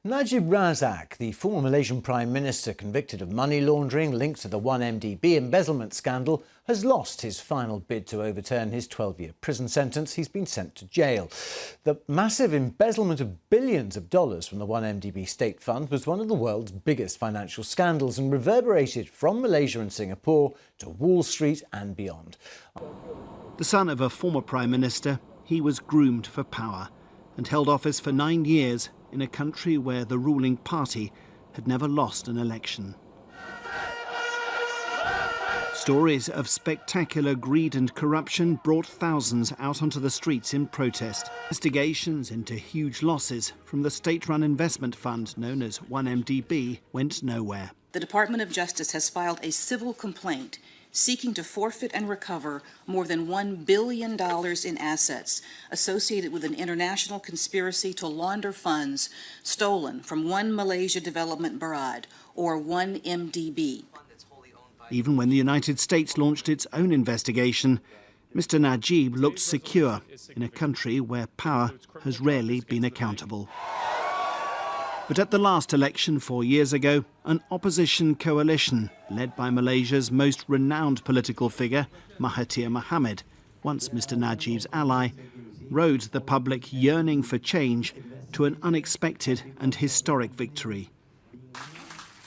Najib Razak, the former Malaysian Prime Minister convicted of money laundering linked to the 1MDB embezzlement scandal, has lost his final bid to overturn his 12-year prison sentence. He's been sent to jail. The massive embezzlement of billions of dollars from the 1MDB state fund was one of the world's biggest financial scandals and reverberated from Malaysia and Singapore to Wall Street and beyond. The son of a former Prime Minister, he was groomed for power and held office for 9 years in a country where the ruling party had never lost an election. Stories of spectacular greed and corruption brought thousands out onto the streets in protest. Investigations into huge losses from the state-run investment fund known as 1MDB went nowhere. The Department of Justice has filed a civil complaint seeking to forfeit and recover more than $1 billion in assets associated with an international conspiracy to launder funds stolen from One Malaysia Development Berhad, or 1MDB. Even when the United States launched its own investigation, Mr. Najib looked secure in a country where power has rarely been accountable. But at the last election 4 years ago, an opposition coalition led by Malaysia's most renowned political figure, Mahathir Mohamad, once Mr. Najib's ally, rode the public yearning for change to an unexpected and historic victory.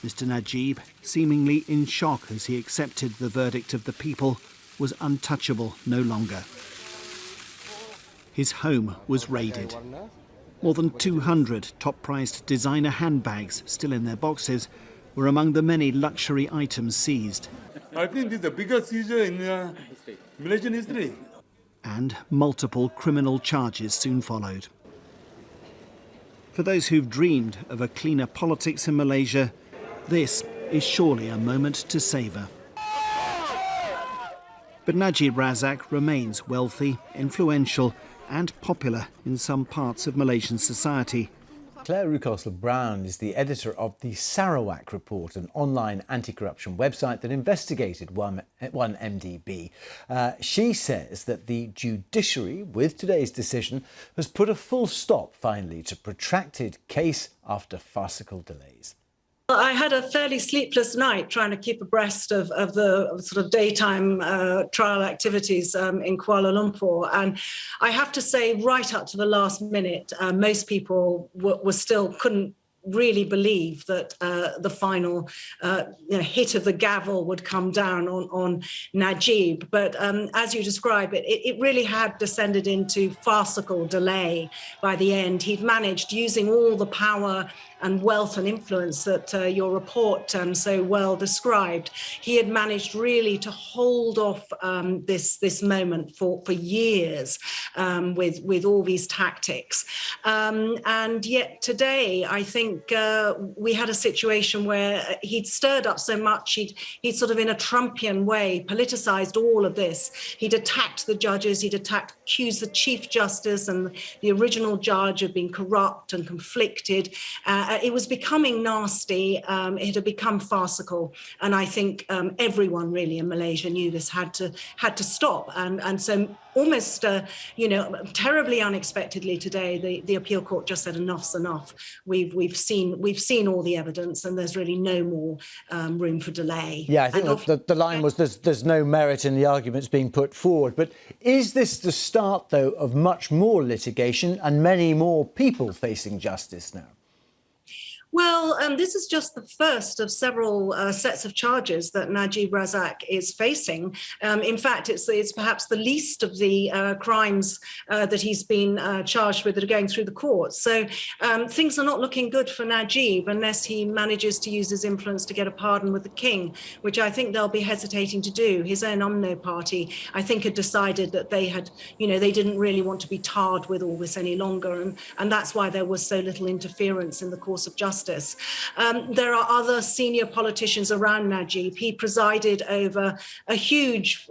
Mr. Najib, seemingly in shock as he accepted the verdict of the people, was untouchable no longer. His home was raided. More than 200 top-priced designer handbags still in their boxes were among the many luxury items seized. I think this is the biggest seizure in Malaysian history. And multiple criminal charges soon followed. For those who've dreamed of a cleaner politics in Malaysia, this is surely a moment to savour. But Najib Razak remains wealthy, influential and popular in some parts of Malaysian society. Claire Rucastle-Brown is the editor of the Sarawak Report, an online anti-corruption website that investigated 1MDB. She says that the judiciary, with today's decision, has put a full stop, finally, to protracted case after farcical delays. I had a fairly sleepless night trying to keep abreast of the sort of daytime trial activities in Kuala Lumpur. And I have to say, right up to the last minute, most people were still couldn't really believe that the final hit of the gavel would come down on Najib. But as you describe it, it really had descended into farcical delay by the end. He'd managed, using all the power and wealth and influence that your report so well described, he had managed really to hold off this moment for years with all these tactics. And yet today, I think we had a situation where he'd stirred up so much, he'd sort of in a Trumpian way politicized all of this. He'd attacked the judges, accused the Chief Justice and the original judge of being corrupt and conflicted. It was becoming nasty, it had become farcical. And I think everyone really in Malaysia knew this had to stop. And so almost, terribly unexpectedly today, the appeal court just said enough's enough. We've seen all the evidence, and there's really no more room for delay. Yeah, I think the line was there's no merit in the arguments being put forward. But is this the start, though, of much more litigation and many more people facing justice now? Well, this is just the first of several sets of charges that Najib Razak is facing. In fact, it's perhaps the least of the crimes that he's been charged with that are going through the courts. So things are not looking good for Najib unless he manages to use his influence to get a pardon with the king, which I think they'll be hesitating to do. His own UMNO party, I think, had decided that they didn't really want to be tarred with all this any longer. And that's why there was so little interference in the course of justice. There are other senior politicians around Najib. He presided over a huge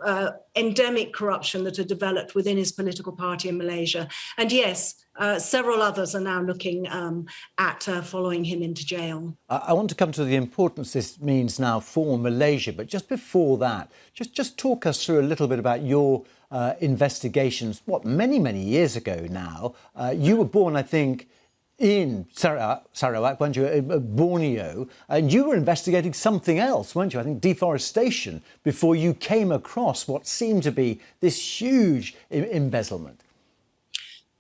endemic corruption that had developed within his political party in Malaysia. And yes, several others are now looking at following him into jail. I want to come to the importance this means now for Malaysia. But just before that, just talk us through a little bit about your investigations, many years ago now. You were born, I think, in Sarawak, weren't you, Borneo, and you were investigating something else, weren't you? I think deforestation, before you came across what seemed to be this huge embezzlement.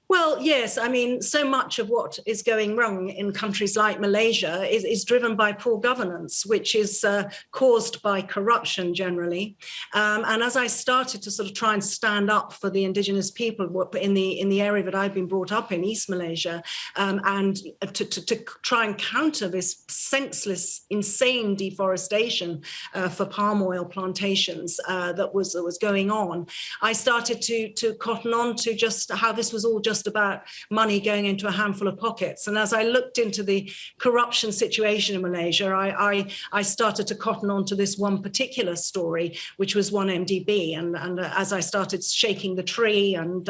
Well, yes. I mean, so much of what is going wrong in countries like Malaysia is driven by poor governance, which is caused by corruption generally. And as I started to sort of try and stand up for the indigenous people in the area that I've been brought up in, East Malaysia, and to try and counter this senseless, insane deforestation for palm oil plantations that was going on, I started to cotton on to just how this was all just about money going into a handful of pockets. And as I looked into the corruption situation in Malaysia, I started to cotton on to this one particular story, which was 1MDB. And as I started shaking the tree and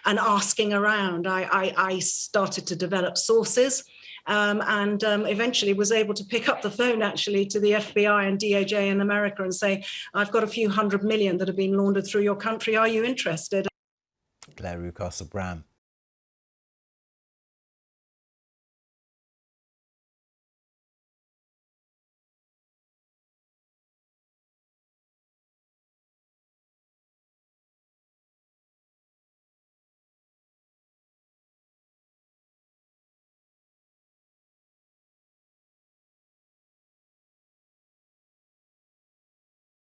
asking around, I started to develop sources. And eventually was able to pick up the phone, actually, to the FBI and DOJ in America and say, I've got a few $100 million that have been laundered through your country. Are you interested? Claire Rucastle-Brown.